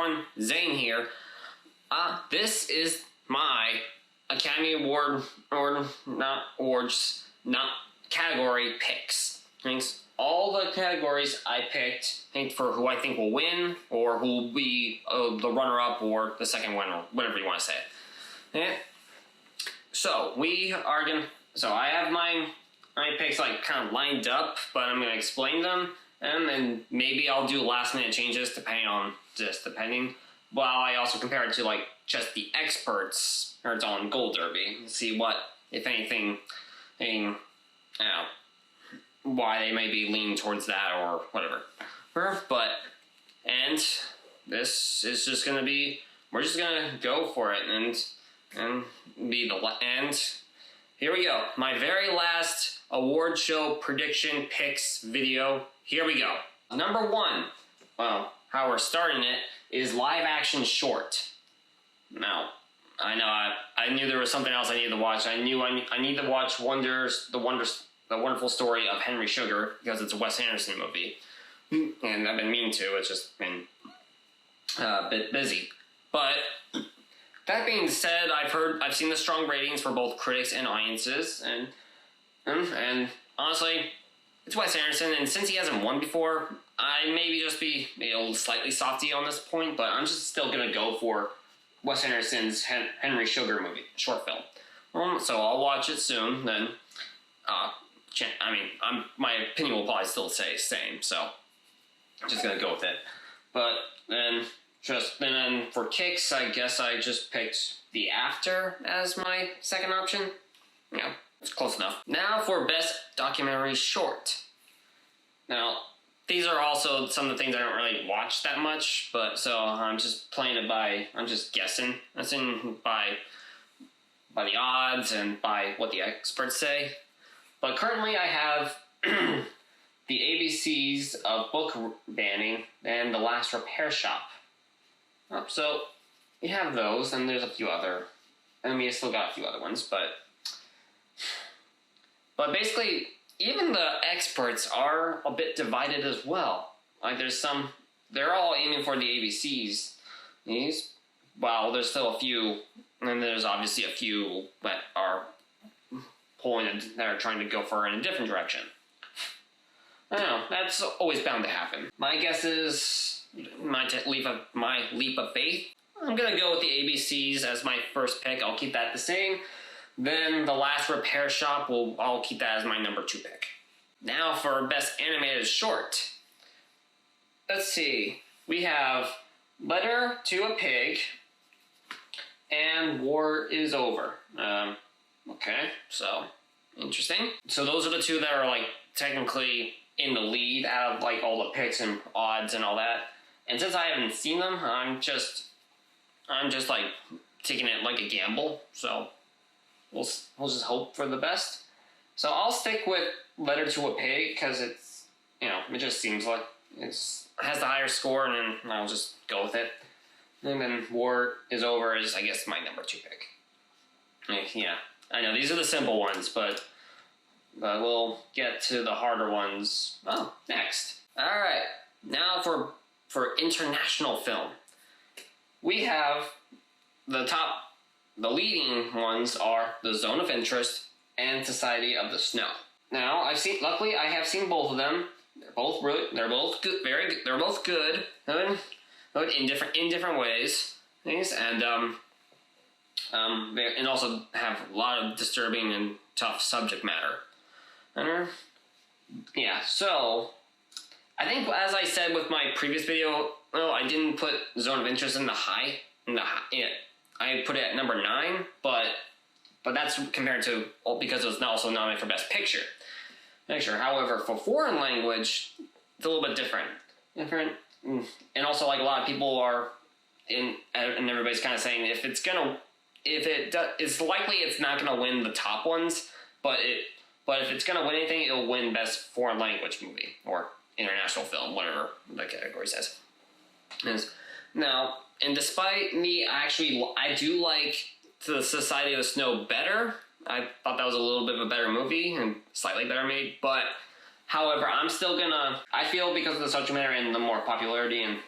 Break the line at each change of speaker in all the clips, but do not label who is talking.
everyone, Zane here. This is my Academy Award, or not awards, not category picks. Thanks. All the categories I picked, for who I think will win, or who will be the runner-up, or the second winner, whatever you want to say. Yeah. So I have my picks like kind of lined up, but I'm gonna explain them, and then maybe I'll do last-minute changes depending. While I also compare it to like just the experts or it's on Goldderby, see what, if anything, why they may be leaning towards that or whatever. And this is just gonna be, we're just gonna go for it and be the end. Here we go. My very last award show prediction picks video. Here we go. Number one, well, how we're starting it is live action short. Now, I know I knew there was something else I needed to watch. I knew I need to watch The Wonderful Story of Henry Sugar because it's a Wes Anderson movie, and I've been meaning to. It's just been a bit busy. But that being said, I've seen the strong ratings for both critics and audiences, and honestly, it's Wes Anderson, and since he hasn't won before, I maybe just be slightly softy on this point, but I'm just still gonna go for Wes Anderson's Henry Sugar movie, short film. So I'll watch it soon. Then, my opinion will probably still stay the same. So I'm just gonna go with it. But then for kicks, I guess I just picked The After as my second option. Yeah, it's close enough. Now for best documentary short. Now, these are also some of the things I don't really watch that much, but so I'm just playing it I'm just guessing. That's by the odds and by what the experts say. But currently I have the ABCs of book banning and The Last Repair Shop. So you have those, and there's a few other, I still got a few other ones, but basically, even the experts are a bit divided as well. Like they're all aiming for the ABCs. While there's still a few, and there's obviously a few that are that are trying to go for in a different direction. I don't know, that's always bound to happen. My guess is, my leap of faith, I'm gonna go with the ABCs as my first pick. I'll keep that the same. Then The Last Repair Shop, I'll keep that as my number 2 pick. Now for best animated short. Let's see. We have Letter to a Pig and War is Over. Okay, so interesting. So those are the two that are like technically in the lead out of like all the picks and odds and all that. And since I haven't seen them, I'm just like taking it like a gamble. So we'll just hope for the best. So I'll stick with Letter to a Pig because it's, it just seems like it has the higher score, and then I'll just go with it. And then War is Over is, I guess, my number 2 pick. Yeah, I know these are the simple ones, but we'll get to the harder ones next. All right, now for international film, we have the leading ones are The Zone of Interest and Society of the Snow. Now, luckily I have seen both of them. They're both good, they're both good, in different ways. And and also have a lot of disturbing and tough subject matter. Yeah, so I think, as I said with my previous video, I didn't put Zone of Interest in the high. I put it at number 9, but that's compared to, because it was also nominated for Best Picture. However, for foreign language, it's a little bit different. And also, like, a lot of people are and everybody's kind of saying it's likely it's not gonna win the top ones, but if it's gonna win anything, it'll win Best Foreign Language Movie or International Film, whatever the category says. Now, and despite me, I do like The Society of the Snow better. I thought that was a little bit of a better movie and slightly better made, but however, I feel because of the subject matter and the more popularity and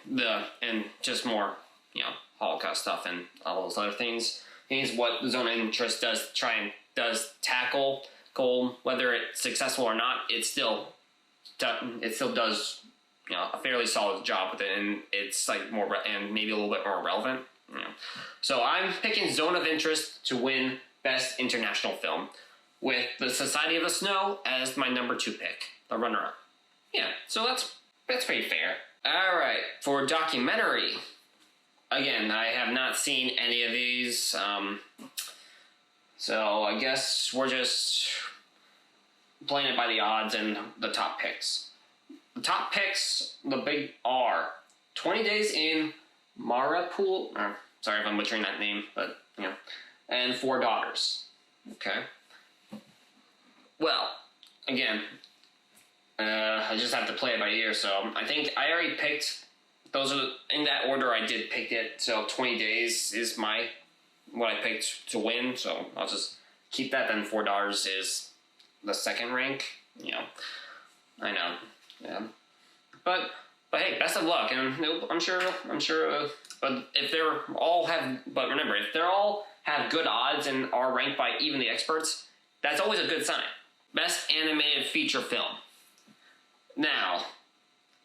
just more Holocaust stuff and all those other things. Things what the zone of interest does tackle gold, whether it's successful or not, it still does a fairly solid job with it, and it's like more and maybe a little bit more relevant. So I'm picking Zone of Interest to win Best International Film, with The Society of the Snow as my number 2 pick, the runner-up. Yeah, so that's pretty fair. All right, for documentary, again, I have not seen any of these, so I guess we're just playing it by the odds and the top picks. The top picks, the big R, 20 Days in Maripul, sorry if I'm butchering that name, but, and Four Daughters. Okay. Well, again, I just have to play it by ear, so I think I already picked, those are, in that order I did pick it, so 20 Days is what I picked to win, so I'll just keep that, then Four Daughters is the second rank, I know, yeah. But hey, best of luck, and I'm sure, but if but remember, if they're all have good odds and are ranked by even the experts, that's always a good sign. Best Animated Feature Film. Now,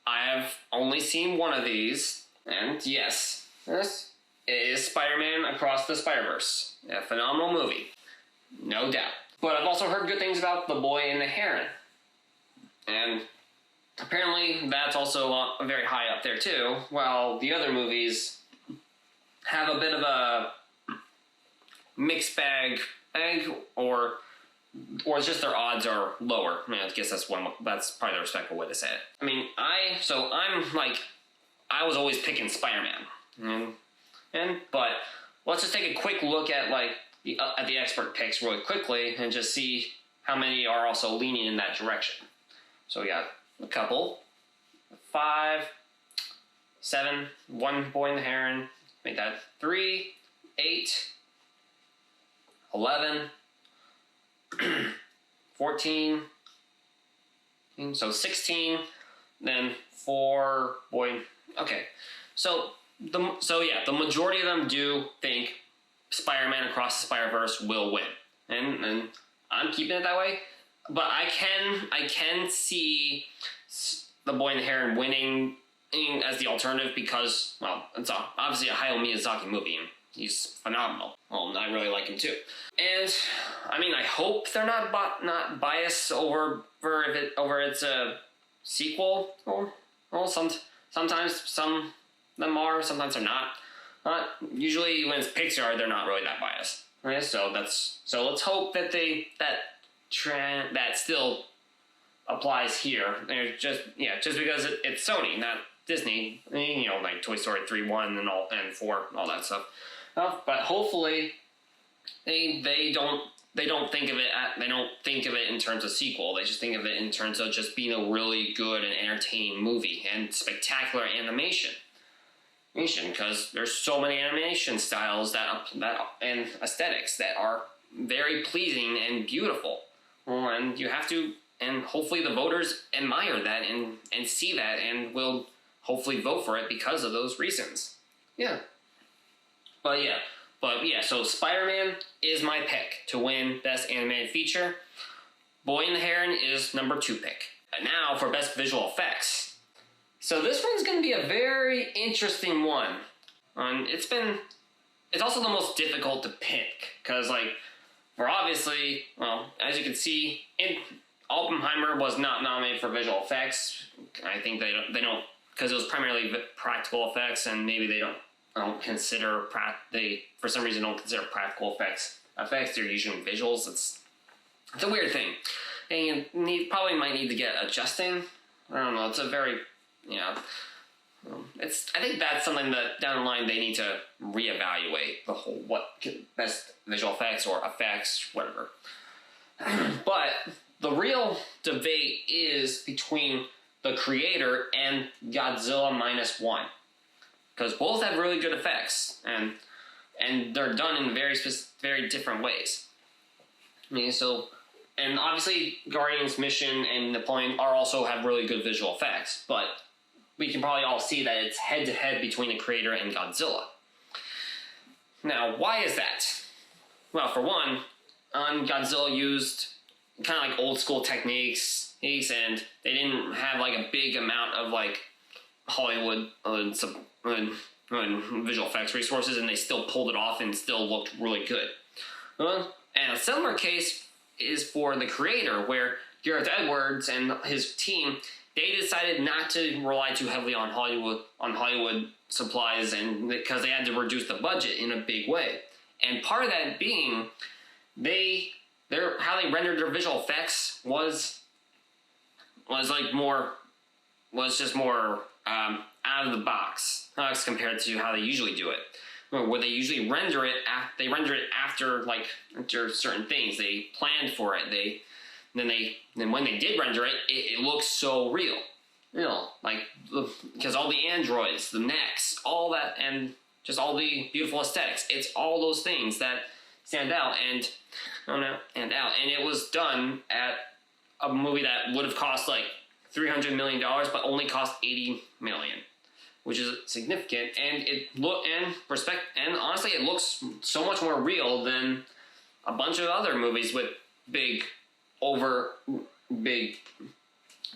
I have only seen one of these, and yes, this is Spider-Man Across the Spider-Verse. A phenomenal movie, no doubt. But I've also heard good things about The Boy and the Heron, and apparently that's also very high up there too, while the other movies have a bit of a mixed bag, or it's just their odds are lower. I guess that's probably the respectful way to say it. I mean, I was always picking Spider-Man, but let's just take a quick look at the expert picks really quickly and just see how many are also leaning in that direction. So we got a couple, 5, 7, 1 Boy and the Heron, make that 3, 8, 11, 14, so 16, then 4 Boy. Okay, so the majority of them do think Spider-Man Across the Spider-Verse will win, and I'm keeping it that way. But I can see The Boy and the Heron winning as the alternative because, well, it's obviously a Hayao Miyazaki movie, and he's phenomenal. Well, I really like him too. And I mean, I hope they're not biased over its sequel. Well, sometimes some of them are, sometimes they're not. Usually when it's Pixar, they're not really that biased. Right? So let's hope that that still applies here. Just because it's Sony, not Disney. Like Toy Story 3, 1, and 4, all that stuff. But hopefully, they don't think of it in terms of sequel. They just think of it in terms of just being a really good and entertaining movie and spectacular animation. Because there's so many animation styles and aesthetics that are very pleasing and beautiful. And you have to, and hopefully the voters admire that and see that and will hopefully vote for it because of those reasons. Yeah. But yeah, so Spider-Man is my pick to win Best Animated Feature. Boy and the Heron is number 2 pick. And now for Best Visual Effects. So this one's going to be a very interesting one. It's also the most difficult to pick because, obviously, well, as you can see, Oppenheimer was not nominated for visual effects. I think they don't because it was primarily practical effects, and maybe they don't consider for some reason don't consider practical effects. They're usually visuals. It's a weird thing, and you probably might need to get adjusting. I don't know. It's a very I think that's something that down the line they need to reevaluate the whole best visual effects or effects, whatever. But the real debate is between The Creator and Godzilla Minus One, because both have really good effects and they're done in very different ways. And obviously Guardian's Mission and Napoleon also have really good visual effects, but we can probably all see that it's head-to-head between The Creator and Godzilla. Now, why is that? Well, for one, Godzilla used kind of like old school techniques, and they didn't have like a big amount of like Hollywood visual effects resources, and they still pulled it off and still looked really good. And a similar case is for the creator, where Gareth Edwards and his team, they decided not to rely too heavily on Hollywood supplies, and because they had to reduce the budget in a big way. And part of that being how they rendered their visual effects was just more out of the box compared to how they usually do it. Where they usually render it after certain things. They planned for it. Then when they did render it, it looks so real. Because all the androids, the necks, all that, and just all the beautiful aesthetics. It's all those things that stand out and it was done at a movie that would have cost like $300 million, but only cost $80 million, which is significant. And honestly, it looks so much more real than a bunch of other movies with big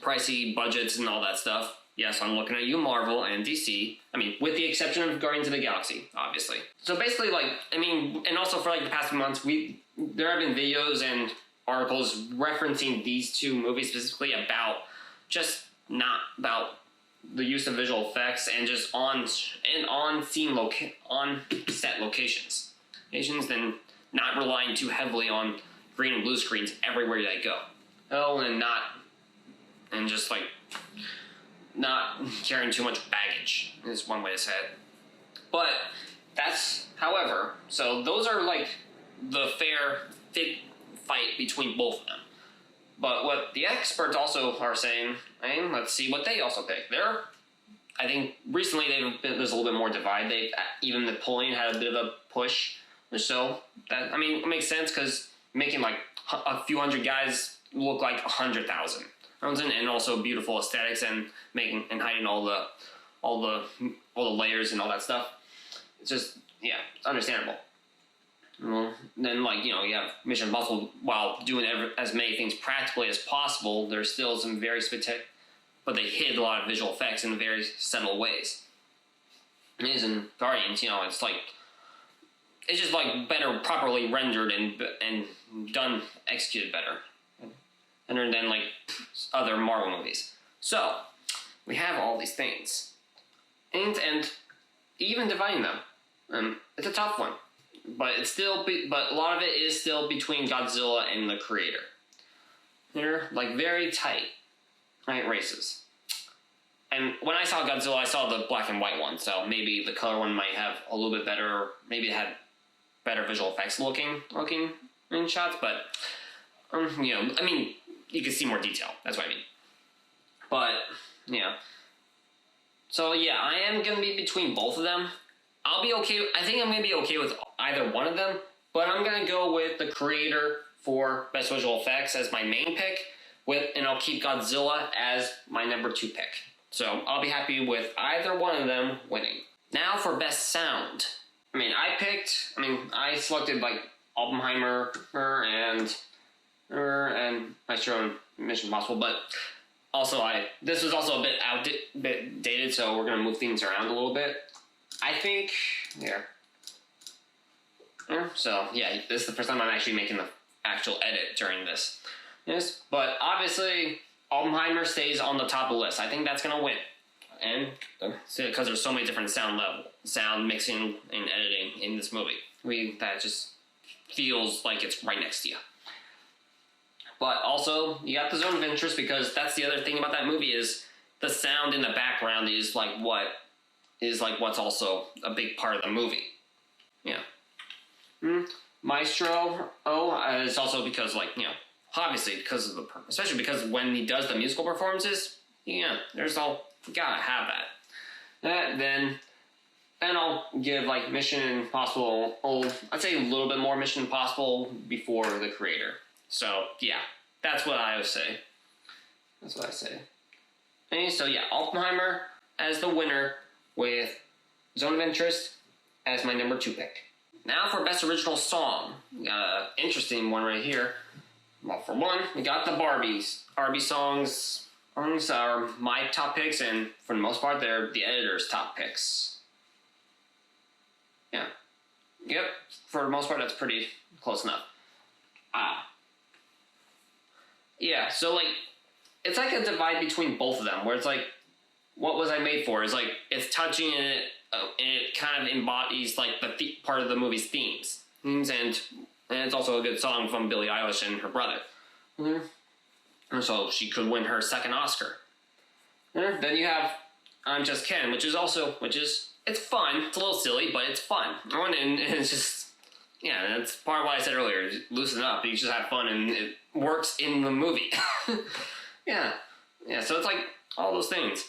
pricey budgets and all that stuff. Yes, I'm looking at you, Marvel and DC. I mean, with the exception of Guardians of the Galaxy, obviously. So basically, and also for the past few months, there have been videos and articles referencing these two movies specifically about the use of visual effects and just on set locations, and not relying too heavily on green and blue screens everywhere they go. Not carrying too much baggage is one way to say it. But so those are the fair fit fight between both of them. But what the experts also are saying, and let's see what they also pick. I think recently there's a little bit more divide. Even Napoleon had a bit of a push, so that it makes sense because making a few hundred guys look like 100,000, and also beautiful aesthetics and hiding all the layers and all that stuff. It's just it's understandable. Well, then you have Mission Impossible. While doing as many things practically as possible, there's still some very specific, but they hid a lot of visual effects in very subtle ways. And in Guardians, it's just better, properly rendered and done, executed better, and than other Marvel movies. So we have all these things, and even dividing them, it's a tough one. But but a lot of it is still between Godzilla and the creator. They're very tight races. And when I saw Godzilla, I saw the black and white one, so maybe the color one might have a little bit better. Maybe it had better visual effects looking in shots, but you can see more detail. That's what I mean. But so I am gonna be between both of them. I'll be okay. I think I'm gonna be okay with either one of them, but I'm gonna go with the creator for best visual effects as my main pick, and I'll keep Godzilla as my number 2 pick. So I'll be happy with either one of them winning. Now for best sound. I selected Oppenheimer and Maestro and Mission Impossible, but also this was also a bit dated, so we're gonna move things around a little bit. I think, so this is the first time I'm actually making the actual edit during this. Yes, but obviously Oppenheimer stays on the top of the list. I think that's gonna win, and because there's so many different sound mixing and editing in this movie, that just feels like it's right next to you. But also you got the zone of interest, because that's the other thing about that movie is the sound in the background is what's also a big part of the movie. Maestro, it's also because obviously because of especially because when he does the musical performances, there's you gotta have that. Then I'll give Mission Impossible, I'd say a little bit more Mission Impossible before the creator. So that's what I would say. That's what I say. And so Oppenheimer as the winner, with Zone of Interest as my number 2 pick. Now for Best Original Song. We got an interesting one right here. Well, for one, we got the Barbies. Barbie songs are my top picks, and for the most part, they're the editor's top picks. Yeah. Yep, for the most part, that's pretty close enough. Yeah, so, like, it's like a divide between both of them, where it's like, what was I made for? It's like, it's touching and it kind of embodies, like, the part of the movie's themes. And it's also a good song from Billie Eilish and her brother. And so she could win her second Oscar. Then you have I'm Just Ken, which is it's fun. It's a little silly, but it's fun. And it's just, yeah, that's part of what I said earlier. Just loosen up. You just have fun, and it works in the movie. Yeah. So it's like all those things.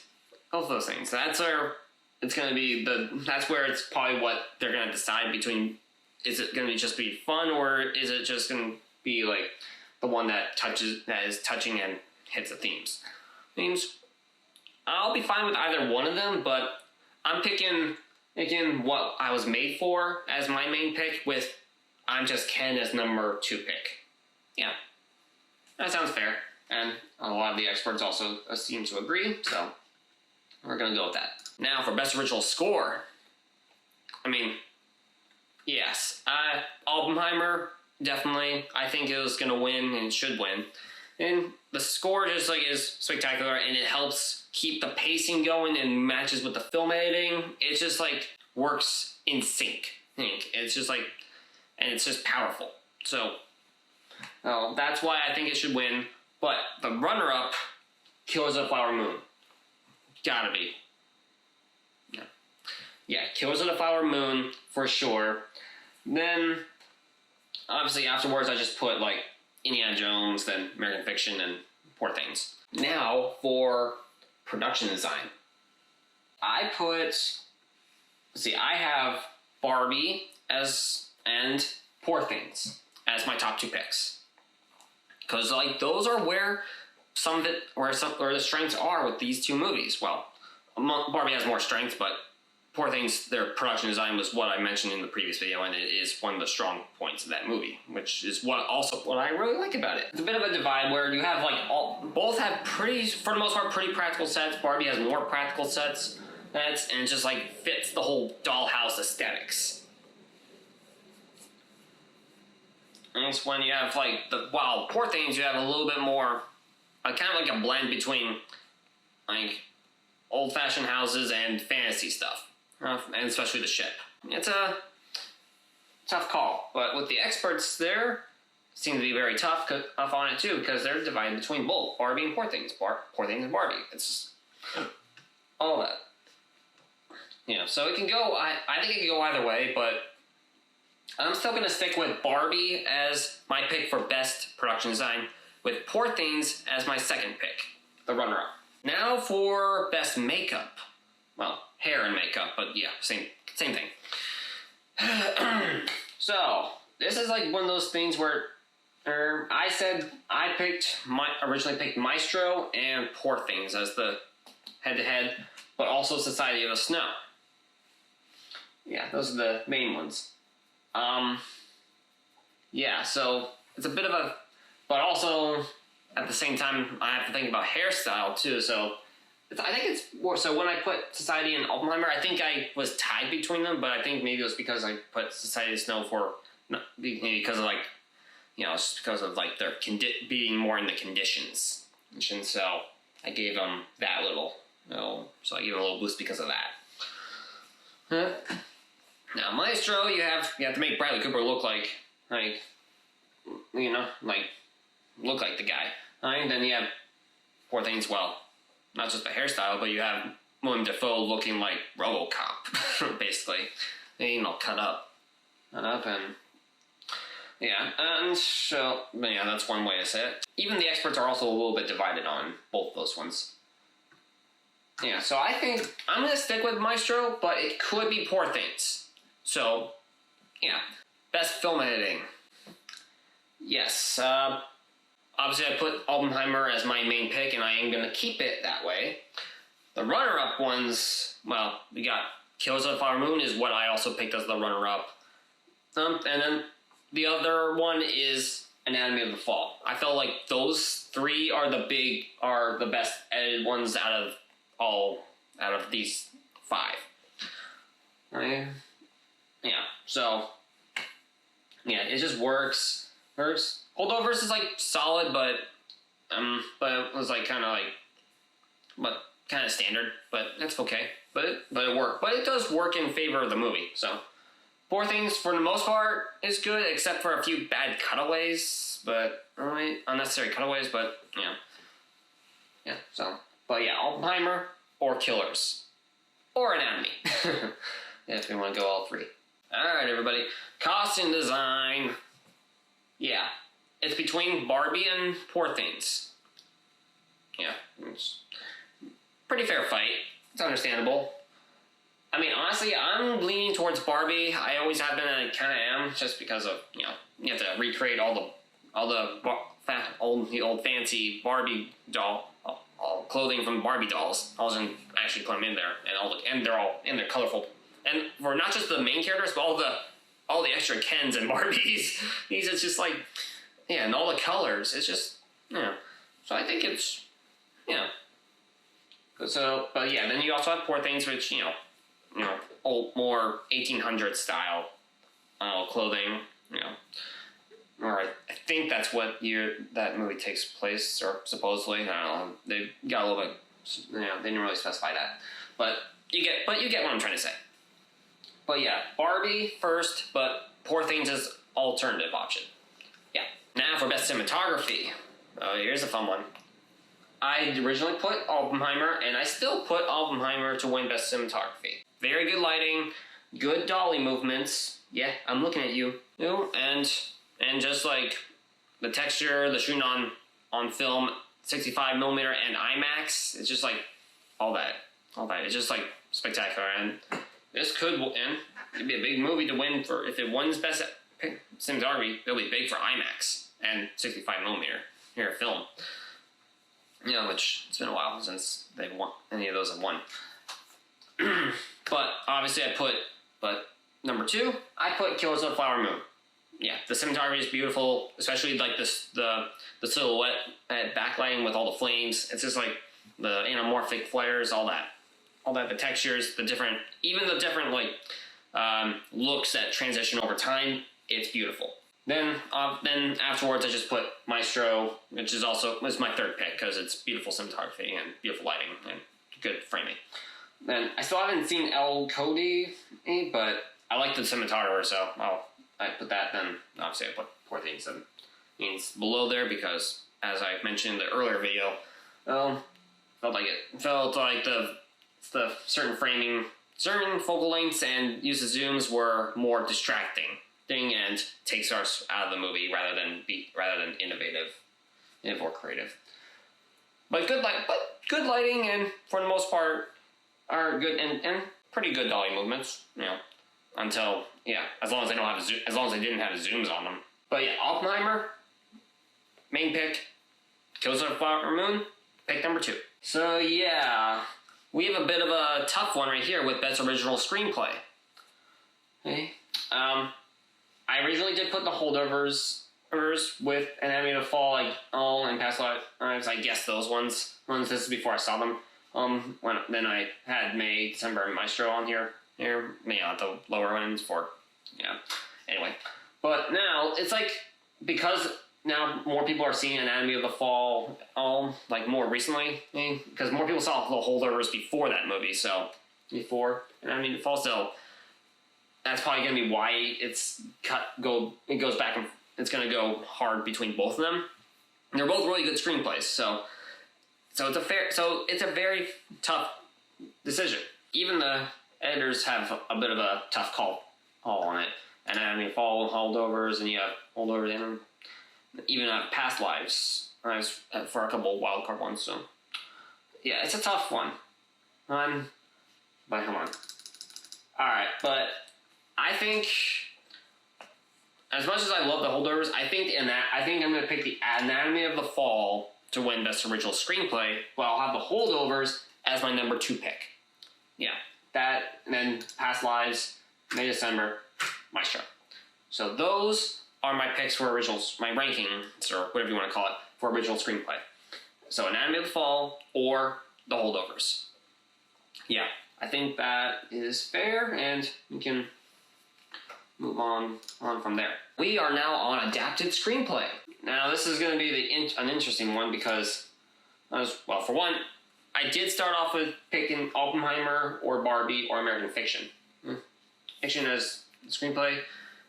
Both of those things. That's where it's going to be that's where it's probably what they're going to decide between, is it going to just be fun, or is it just going to be like the one that is touching and hits the themes. I'll be fine with either one of them, but I'm picking what I was made for as my main pick, with I'm Just Ken as number 2 pick. Yeah, that sounds fair, and a lot of the experts also seem to agree, so we're gonna go with that. Now for Best Original Score. Yes, Oppenheimer, definitely. I think it was gonna win and should win. And the score just is spectacular, and it helps keep the pacing going and matches with the film editing. It just works in sync. It's just and it's just powerful. So that's why I think it should win. But the runner-up, Killers of the Flower Moon. Gotta be. Yeah, Killers of the Flower Moon for sure. Then obviously afterwards I just put Indiana Jones, then American Fiction, and Poor Things. Now for production design. I have Barbie and Poor Things as my top 2 picks. Because those are where where the strengths are with these 2 movies. Well, Barbie has more strengths, but Poor Things, their production design was what I mentioned in the previous video, and it is one of the strong points of that movie, which is what I really like about it. It's a bit of a divide where you have both have for the most part, pretty practical sets. Barbie has more practical sets, and it just fits the whole dollhouse aesthetics. And it's when you have Poor Things, you have a little bit more, kind of a blend between old-fashioned houses and fantasy stuff. And especially the ship. It's a tough call, but with the experts there, seem to be very tough on it too, because they're divided between both Barbie and Poor Things. Poor Things and Barbie. It's all that. So it can go. I think it can go either way, but I'm still gonna stick with Barbie as my pick for best production design, with Poor Things as my second pick, the runner-up. Now for best makeup. Well, hair and makeup, but yeah, same thing. So, this is one of those things where I said I originally picked Maestro and Poor Things as the head-to-head, but also Society of the Snow. Yeah, those are the main ones. Yeah, so it's a bit of a, but also at the same time I have to think about hairstyle too, so I think it's more, so when I put Society and Oppenheimer, I think I was tied between them, but I think maybe it was because I put Society of Snow because of just because of their being more in the conditions. And so I gave them that so I gave them a little boost because of that. Now Maestro, you have to make Bradley Cooper look like look like the guy. And then you have Poor Things, not just the hairstyle, but you have Willem Dafoe looking like RoboCop, basically. Cut up and so, but yeah, that's one way to say it. Even the experts are also a little bit divided on both those ones. Yeah, so I think I'm gonna stick with Maestro, but it could be Poor Things. So, yeah, best film editing. Yes, obviously I put Oppenheimer as my main pick, and I am going to keep it that way. The runner-up ones, we got Killers of the Flower Moon is what I also picked as the runner-up. And then the other one is Anatomy of the Fall. I felt like those three are the best edited ones out of these five. Right? Yeah. So yeah, it just works. Holdovers is like solid, but it was like kind of standard. But it's okay. But it worked. But it does work in favor of the movie. So Poor Things, for the most part, is good, except for a few bad cutaways. But unnecessary cutaways. But yeah. So, but yeah, Oppenheimer or Killers or Anatomy. If we want to go all three. All right, everybody. Costume design. Yeah, it's between Barbie and Poor Things. Yeah, it's pretty fair fight. It's understandable. I mean, honestly, I'm leaning towards Barbie. I always have been, and I kind of am, just because of you have to recreate all the old fancy Barbie doll clothing from Barbie dolls. I wasn't actually put them in there, and they're all in their colorful. And for not just the main characters, but all the extra Kens and Barbies. It's just like, and all the colors. It's just, So I think it's, So, but yeah, then you also have Poor Things, which, old, more 1800s style clothing, Or I think that's what year that movie takes place, or supposedly. I don't know. They got a little bit, they didn't really specify that. But you get what I'm trying to say. But yeah, Barbie first, but Poor Things is alternative option. Yeah. Now for best cinematography. Oh, here's a fun one. I originally put Oppenheimer, and I still put Oppenheimer to win best cinematography. Very good lighting, good dolly movements. Yeah, I'm looking at you. And just like the texture, the shooting on film, 65 millimeter and IMAX. It's just like all that. It's just like spectacular. And this could win. It'd be a big movie to win for. If it wins best cinematography, it'll be big for IMAX and 65 millimeter film. Which it's been a while since they've won any of those have won. But obviously, but number 2, I put Killers of the Flower Moon. Yeah, the cinematography is beautiful, especially like the silhouette backlighting with all the flames. It's just like the anamorphic flares, all that, the textures, the different like looks that transition over time. It's beautiful. Then afterwards, I just put Maestro, which was my third pick because it's beautiful cinematography and beautiful lighting and good framing. Then I still haven't seen El Cody, but I like the cinematographer, so I put that. Then obviously I put Poor Things and means below there because, as I mentioned in the earlier video, felt like the certain framing, certain focal lengths and use of zooms were more distracting and takes us out of the movie rather than innovative or creative. But good lighting, and for the most part are good and pretty good dolly movements. Until as long as they didn't have zooms on them. But yeah, Oppenheimer, main pick. Killers of the Flower Moon, pick number 2. So yeah, we have a bit of a tough one right here with best original screenplay. Okay. I originally did put the Holdovers with Anatomy of the Fall, and Past Lives. I guess those ones. This is before I saw them. Then I had May, December, and Maestro on here, the lower ones for, anyway. But now, it's like, because now more people are seeing Anatomy of the Fall, more recently, because more people saw the Holdovers before that movie, so, before Anatomy of the Fall, so that's probably going to be why it goes back, and it's going to go hard between both of them. And they're both really good screenplays, so it's a very tough decision. Even the editors have a bit of a tough call on it. And I mean, Fall Holdovers, and you have Holdovers, and even Past Lives for a couple wildcard ones. So yeah, it's a tough one. But come on. All right, but I think, as much as I love the Holdovers, I think I'm going to pick the Anatomy of the Fall to win Best Original Screenplay, but I'll have the Holdovers as my number 2 pick. Yeah, that, and then Past Lives, May, December, Maestro. So those are my picks for originals, my rankings, or whatever you want to call it, for original screenplay. So Anatomy of the Fall or The Holdovers. Yeah, I think that is fair, and we can move on from there. We are now on adapted screenplay. Now this is going to be an interesting one because, well, for one, I did start off with picking Oppenheimer or Barbie or American Fiction. Fiction as screenplay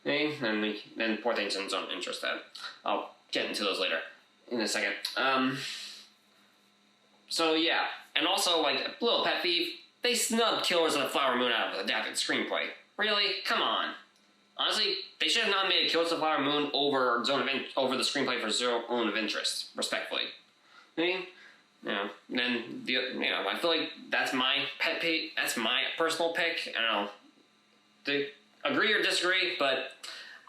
thing, and then Poor Things and Zone of Interest. That I'll get into those later in a second. So yeah, and also like a little pet peeve, they snubbed Killers of the Flower Moon out of the adapted screenplay. Really? Come on. Honestly, they should have nominated Killers of the Flower Moon over the screenplay for Zone of Interest, respectfully. I mean, then I feel like that's my pet peeve. That's my personal pick. I don't know. They agree or disagree, but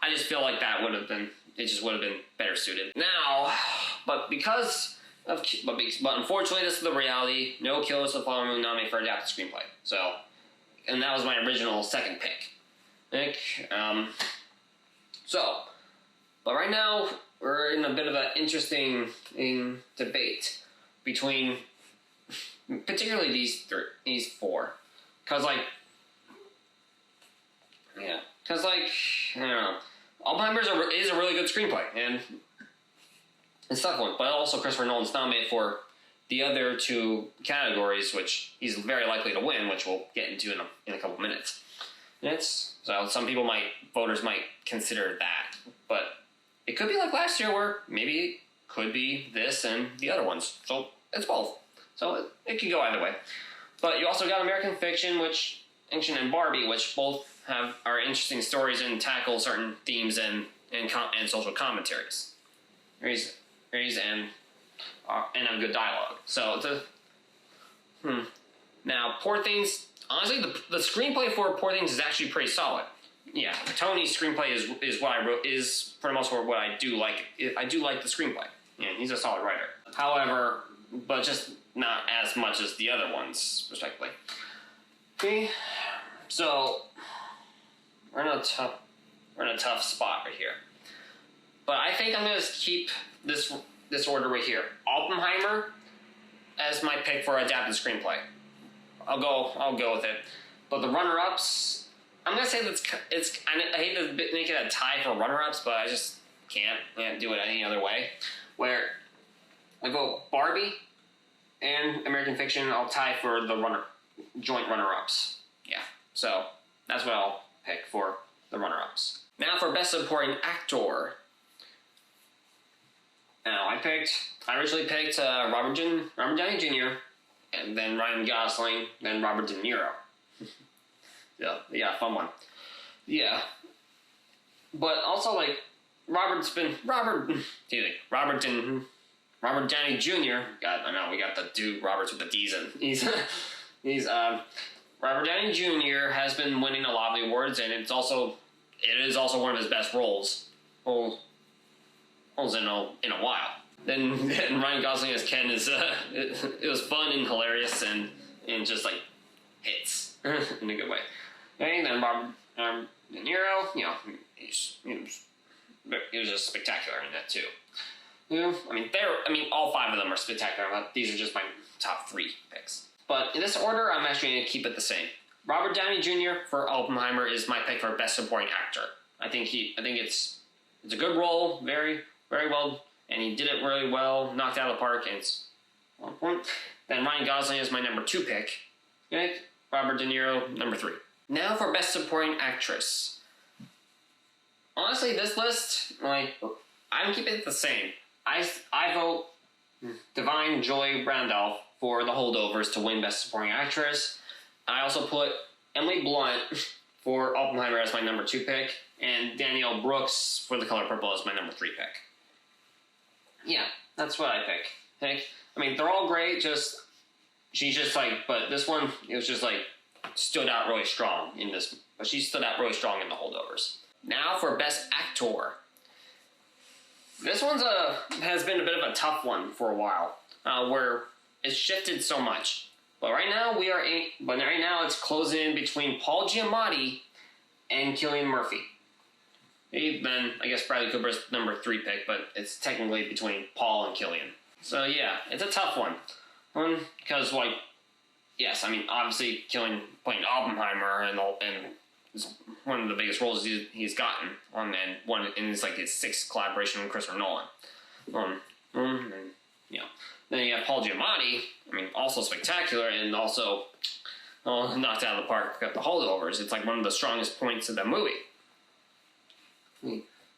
I just feel like that would have been better suited. Now, but unfortunately, this is the reality. No Killers of the Flower Moon nominated for adapted screenplay. So, and that was my original second pick. But right now we're in a bit of an interesting debate between particularly these four, because I don't know, Oppenheimer is a really good screenplay, and it's a tough one. But also Christopher Nolan's nominated for the other two categories, which he's very likely to win, which we'll get into in a couple minutes. So some voters might consider that, but it could be like last year where maybe it could be this and the other ones. So it's both. So it could go either way. But you also got American Fiction, and Barbie, which both are interesting stories and tackle certain themes and social commentaries. And have good dialogue. So Now, Poor Things. Honestly, the screenplay for Poor Things is actually pretty solid. Yeah, Tony's screenplay is what I wrote, is for the most part what I do like. I do like the screenplay. Yeah, he's a solid writer. However, but just not as much as the other ones, respectively. Okay, so we're in a tough spot right here. But I think I'm gonna keep this order right here. Oppenheimer as my pick for adapted screenplay. I'll go with it. But the runner-ups, I'm gonna say I hate to make it a tie for runner-ups, but I just can't do it any other way. Where I go Barbie and American Fiction, I'll tie for the joint runner-ups. Yeah, so that's what I'll pick for the runner-ups. Now for Best Supporting Actor. Now I originally picked Robert Downey Jr., and then Ryan Gosling, then Robert De Niro. yeah, fun one. Yeah. But also, like, Robert Downey Jr. I know, we got the dude Roberts with the D's in. Robert Downey Jr. has been winning a lot of the awards, and it is also one of his best roles in a while. Then Ryan Gosling as Ken it was fun and hilarious and just like hits in a good way. And then Robert De Niro, he was just spectacular in that too. Yeah, all five of them are spectacular. But these are just my top three picks. But in this order, I'm actually going to keep it the same. Robert Downey Jr. for Oppenheimer is my pick for Best Supporting Actor. I think it's a good role, very, very well. And he did it really well, knocked it out of the park, and it's on point. Then Ryan Gosling is my number 2 pick. Okay? Robert De Niro, number 3. Now for Best Supporting Actress. Honestly, this list, I'm keeping it the same. I vote Divine Joy Randolph for The Holdovers to win Best Supporting Actress. I also put Emily Blunt for Oppenheimer as my number 2 pick, and Danielle Brooks for The Color Purple as my number 3 pick. Yeah, that's what I pick. Okay? They're all great, but this one, it was just stood out really strong in this, but she stood out really strong in The Holdovers. Now for Best Actor. This one's has been a bit of a tough one for a while, where it's shifted so much. But right now it's closing in between Paul Giamatti and Cillian Murphy. Then I guess Bradley Cooper's number 3 pick, but it's technically between Paul and Killian. So yeah, it's a tough one. Because like, yes, I mean obviously Killian playing Oppenheimer and is one of the biggest roles he's gotten on, and it's like his 6th collaboration with Christopher Nolan. And you know, then you have Paul Giamatti. I mean, also spectacular, and also knocked out of the park at the holdovers. It's like one of the strongest points of the movie.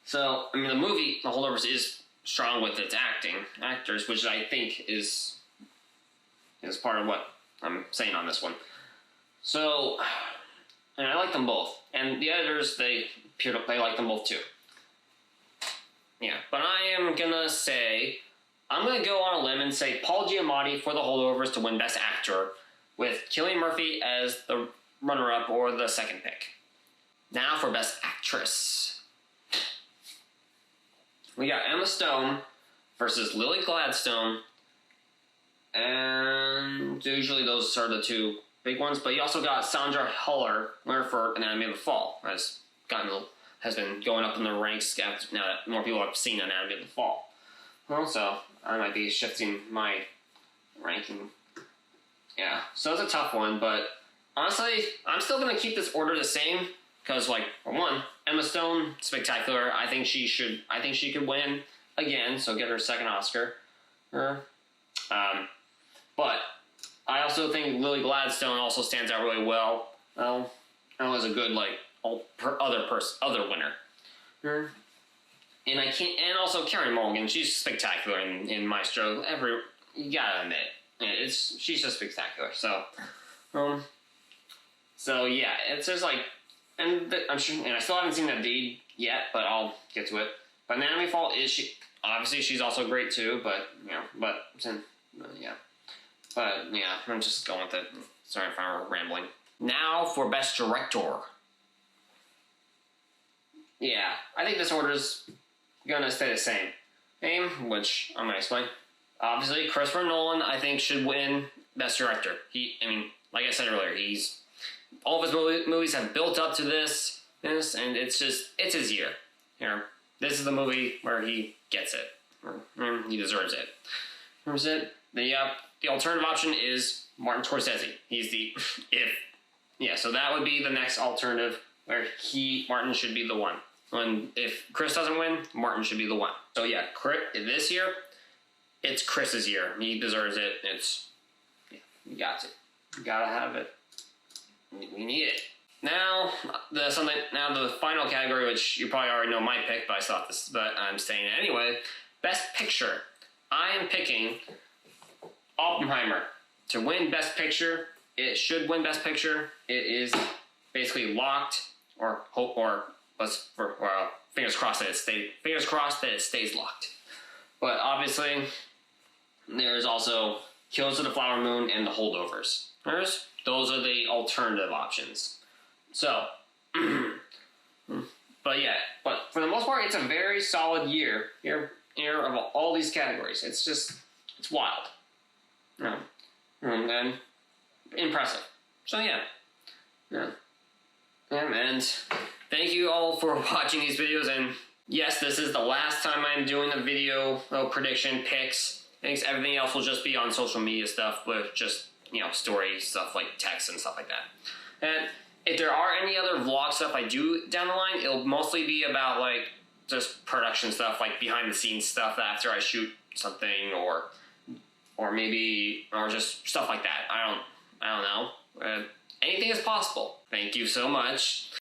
So I mean, the movie, the holdovers, is strong with its actors, which I think is part of what I'm saying on this one. So, and I like them both, and the editors they like them both too. Yeah, but I am gonna say, I'm gonna go on a limb and say Paul Giamatti for the holdovers to win Best Actor, with Cillian Murphy as the runner-up or the 2nd pick. Now for Best Actress. We got Emma Stone versus Lily Gladstone, and usually those are the 2 big ones, but you also got Sandra Hüller, winner for Anatomy of the Fall, has been going up in the ranks now that more people have seen Anatomy of the Fall. So I might be shifting my ranking. Yeah, so it's a tough one, but honestly, I'm still going to keep this order the same, because, like, for one, Emma Stone, spectacular. I think she could win again, so get her 2nd Oscar. But I also think Lily Gladstone also stands out really well. As a good, like, other winner. And also Carey Mulligan, she's spectacular in Maestro. You gotta admit, she's just spectacular. So, yeah, it's just like, I'm sure, and I still haven't seen that deed yet, but I'll get to it. But Anatomy of the Fall obviously she's also great too, but I'm just going with it. Sorry if I'm rambling. Now for Best Director. Yeah, I think this order's gonna stay the same. Which I'm gonna explain. Obviously, Christopher Nolan, I think, should win Best Director. Like I said earlier, all of his movies have built up to this, and it's his year. This is the movie where he gets it. He deserves it. The alternative option is Martin Scorsese. So that would be the next alternative, where Martin should be the one. And if Chris doesn't win, Martin should be the one. So yeah, this year, it's Chris's year. He deserves it. You got it. You gotta have it. We need it. Now the final category, which you probably already know my pick, but I'm saying it anyway. Best Picture. I am picking Oppenheimer to win Best Picture. It should win Best Picture. It is basically locked, fingers crossed that it stays locked. But obviously, there's also Killers of the Flower Moon and The Holdovers. Those are the alternative options. So, but for the most part, it's a very solid year of all these categories. It's wild. And impressive. So yeah. And thank you all for watching these videos, and yes, this is the last time I'm doing a video prediction picks. Thanks. Everything else will just be on social media stuff with just, story stuff like text and stuff like that. And if there are any other vlog stuff I do down the line, it'll mostly be about like just production stuff, like behind the scenes stuff after I shoot something, or just stuff like that. I don't know. Anything is possible. Thank you so much.